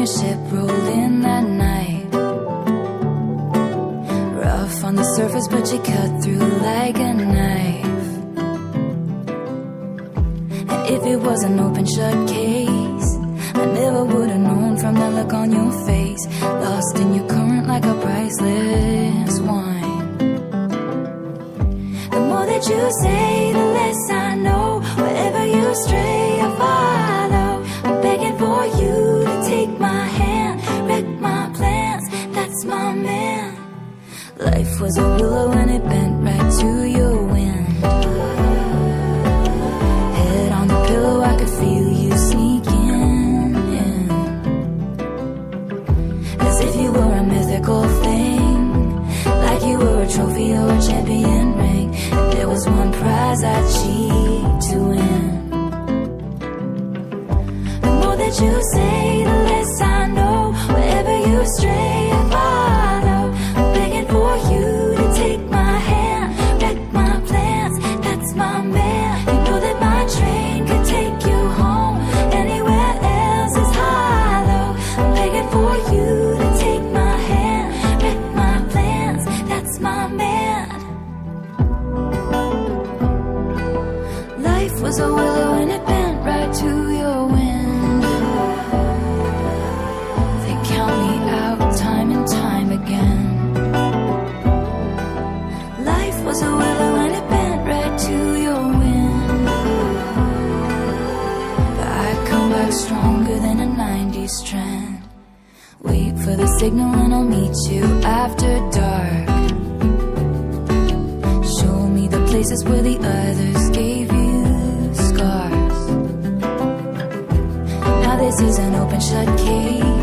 a ship rolled in that night. Rough on the surface, but you cut through like a knife. And if it was an open shut case, I never would have known from that look on your face. Lost in your current like a priceless wine. The more that you say, the less I know. Wherever you stray, I follow. I'm begging for you to take my hand, wreck my plans, that's my man. Life was a willow and it bent right to your wind. Head on the pillow, I could feel you sneaking in. As if you were a mythical thing, like you were a trophy or a champion ring. And there was one prize I'd cheat to win. The more that you say, the less I know. Wherever you stray, I follow. I'm begging for you to take my hand, wreck my plans, that's my man. You know that my train could take you home. Anywhere else is hollow. I'm begging for you to take my hand, wreck my plans, that's my man. Life was a willow and it bent right to your wind. They count me out time and time again. Life was a willow and it bent right to your wind. But I come back stronger than a 90s strand. Wait for the signal and I'll meet you after dark. Show me the places where the others gave you scars. Now this is an open shut case.